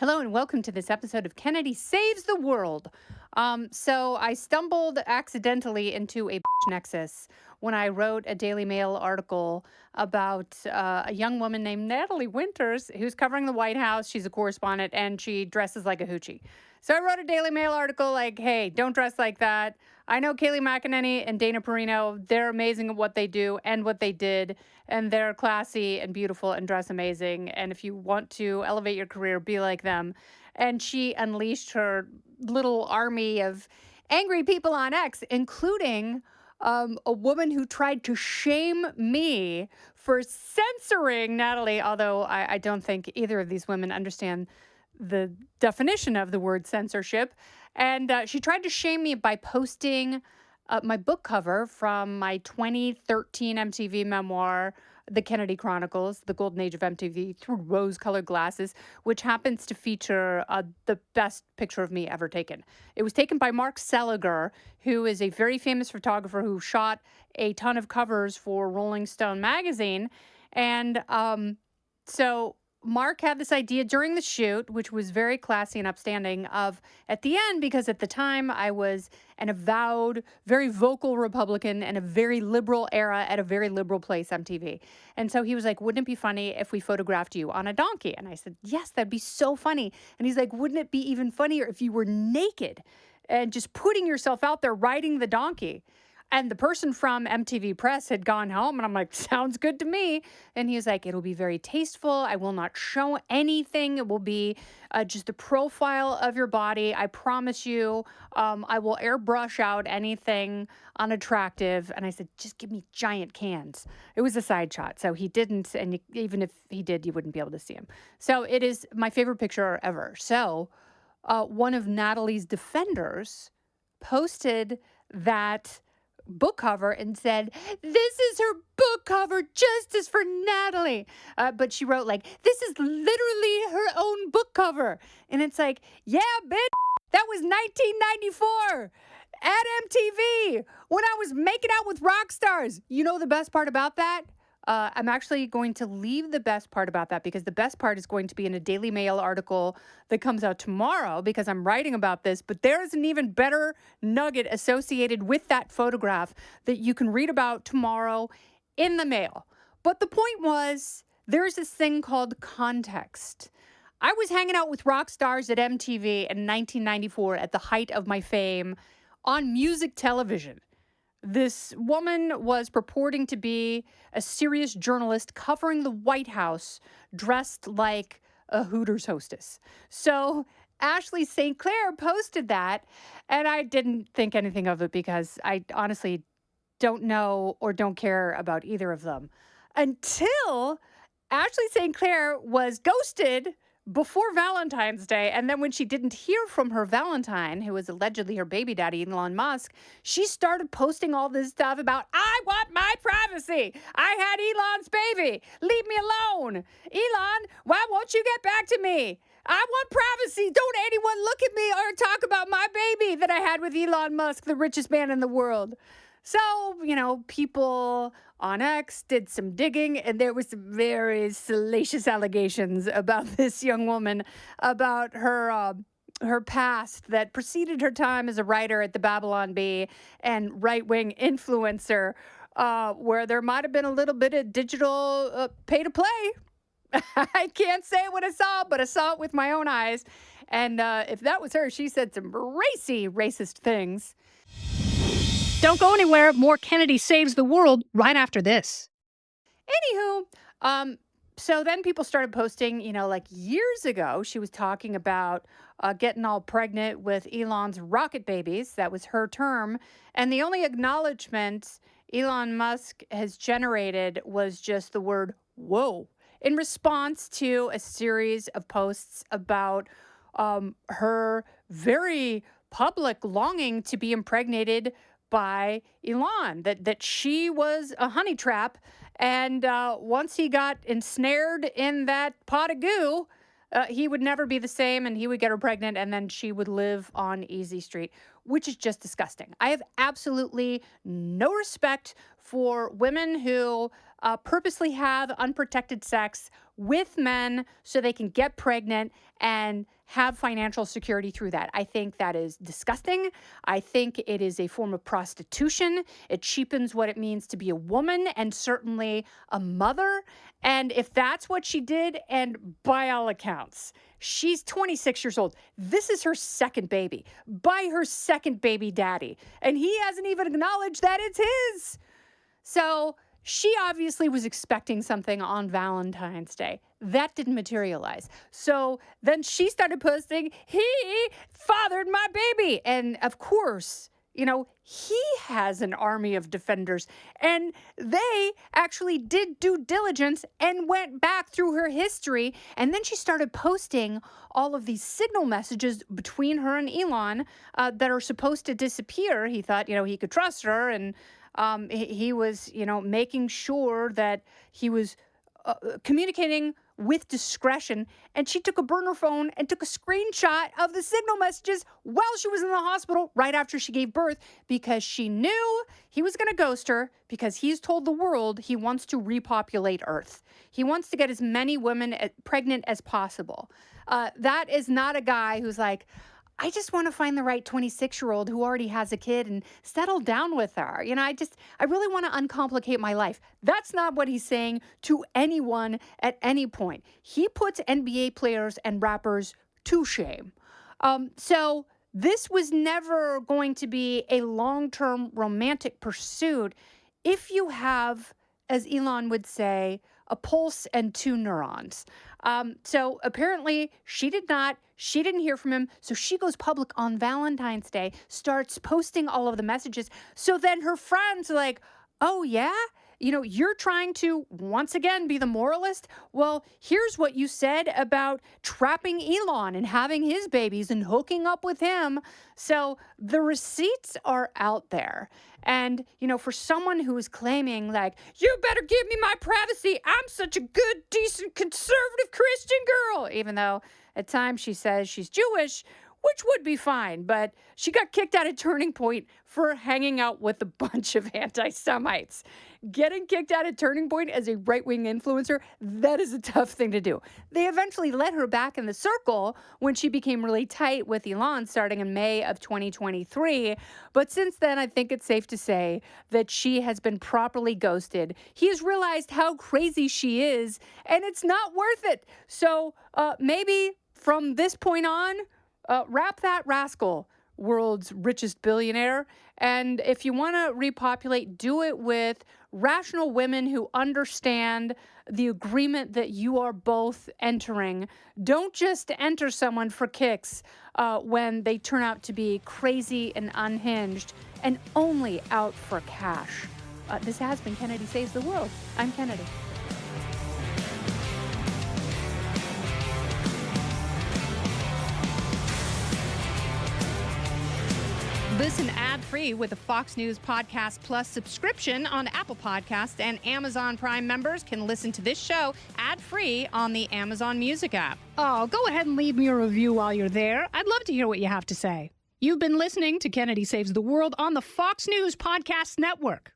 Hello and welcome to this episode of Kennedy Saves the World. So I stumbled accidentally into a nexus when I wrote a Daily Mail article about a young woman named Natalie Winters who's covering the White House. She's a correspondent and she dresses like a hoochie. So I wrote a Daily Mail article like, hey, don't dress like that. I know Kayleigh McEnany and Dana Perino. They're amazing at what they do and what they did. And they're classy and beautiful and dress amazing. And if you want to elevate your career, be like them. And she unleashed her little army of angry people on X, including a woman who tried to shame me for censoring Natalie, although I don't think either of these women understand the definition of the word censorship. And she tried to shame me by posting my book cover from my 2013 MTV memoir, The Kennedy Chronicles, The Golden Age of MTV Through Rose-Colored Glasses, which happens to feature the best picture of me ever taken. It was taken by Mark Seliger, who is a very famous photographer who shot a ton of covers for Rolling Stone magazine. And so Mark had this idea during the shoot, which was very classy and upstanding, of at the end, because at the time I was an avowed, very vocal Republican in a very liberal era at a very liberal place, MTV. And so he was like, wouldn't it be funny if we photographed you on a donkey? And I said, yes, that'd be so funny. And he's like, wouldn't it be even funnier if you were naked and just putting yourself out there riding the donkey? And the person from MTV Press had gone home, and I'm like, sounds good to me. And he was like, it'll be very tasteful. I will not show anything. It will be just the profile of your body. I promise you, I will airbrush out anything unattractive. And I said, just give me giant cans. It was a side shot. So he didn't. And even if he did, you wouldn't be able to see him. So it is my favorite picture ever. So one of Natalie's defenders posted that book cover and said, this is her book cover, justice for Natalie. But she wrote like, this is literally her own book cover. And it's like, yeah, bitch, that was 1994 at MTV when I was making out with rock stars. You know the best part about that? I'm actually going to leave the best part about that because the best part is going to be in a Daily Mail article that comes out tomorrow because I'm writing about this. But there's an even better nugget associated with that photograph that you can read about tomorrow in the Mail. But the point was, there's this thing called context. I was hanging out with rock stars at MTV in 1994 at the height of my fame on music television. This woman was purporting to be a serious journalist covering the White House dressed like a Hooters hostess. So Ashley St Clair posted that, and I didn't think anything of it because I honestly don't know or don't care about either of them until Ashley St Clair was ghosted before Valentine's Day. And then when she didn't hear from her Valentine, who was allegedly her baby daddy, Elon Musk, she started posting all this stuff about, I want my privacy. I had Elon's baby. Leave me alone. Elon, why won't you get back to me? I want privacy. Don't anyone look at me or talk about my baby that I had with Elon Musk, the richest man in the world. So, people on X did some digging, and there was some very salacious allegations about this young woman, about her past that preceded her time as a writer at the Babylon Bee and right-wing influencer, where there might have been a little bit of digital pay-to-play. I can't say what I saw, but I saw it with my own eyes. And if that was her, she said some racy, racist things. Don't go anywhere. More Kennedy Saves the World right after this. Anywho, so then people started posting, like years ago, she was talking about getting all pregnant with Elon's rocket babies. That was her term. And the only acknowledgement Elon Musk has generated was just the word, whoa, in response to a series of posts about her very public longing to be impregnated by Elon, that she was a honey trap. And once he got ensnared in that pot of goo, he would never be the same and he would get her pregnant and then she would live on Easy Street, which is just disgusting. I have absolutely no respect for women who purposely have unprotected sex with men so they can get pregnant and have financial security through that. I think that is disgusting. I think it is a form of prostitution. It cheapens what it means to be a woman and certainly a mother. And if that's what she did, and by all accounts, she's 26 years old. This is her second baby by her second baby daddy. And he hasn't even acknowledged that it's his. So she obviously was expecting something on Valentine's Day. That didn't materialize. So then she started posting, he fathered my baby. And of course, you know, he has an army of defenders. And they actually did due diligence and went back through her history. And then she started posting all of these signal messages between her and Elon that are supposed to disappear. He thought, you know, he could trust her. And he was, you know, making sure that he was communicating with discretion. And she took a burner phone and took a screenshot of the signal messages while she was in the hospital right after she gave birth, because she knew he was going to ghost her, because he's told the world he wants to repopulate Earth. He wants to get as many women pregnant as possible. That is not a guy who's like, I just want to find the right 26-year-old who already has a kid and settle down with her. You know, I really want to uncomplicate my life. That's not what he's saying to anyone at any point. He puts NBA players and rappers to shame. So this was never going to be a long-term romantic pursuit if you have, as Elon would say, a pulse and two neurons. So apparently she didn't hear from him. So she goes public on Valentine's Day, starts posting all of the messages. So then her friends are like, oh yeah? You know, you're trying to, once again, be the moralist? Well, here's what you said about trapping Elon and having his babies and hooking up with him. So the receipts are out there. And, you know, for someone who is claiming, like, you better give me my privacy, I'm such a good, decent, conservative Christian girl, even though at times she says she's Jewish, which would be fine, but she got kicked out of Turning Point for hanging out with a bunch of anti-Semites. Getting kicked out of Turning Point as a right-wing influencer, that is a tough thing to do. They eventually let her back in the circle when she became really tight with Elon starting in May of 2023. But since then, I think it's safe to say that she has been properly ghosted. He has realized how crazy she is, and it's not worth it. So maybe from this point on, wrap that rascal, world's richest billionaire. And if you want to repopulate, do it with rational women who understand the agreement that you are both entering. Don't just enter someone for kicks when they turn out to be crazy and unhinged and only out for cash. This has been Kennedy Saves the World. I'm Kennedy. Listen ad-free with the Fox News Podcast Plus subscription on Apple Podcasts, and Amazon Prime members can listen to this show ad-free on the Amazon Music app. Oh, go ahead and leave me a review while you're there. I'd love to hear what you have to say. You've been listening to Kennedy Saves the World on the Fox News Podcast Network.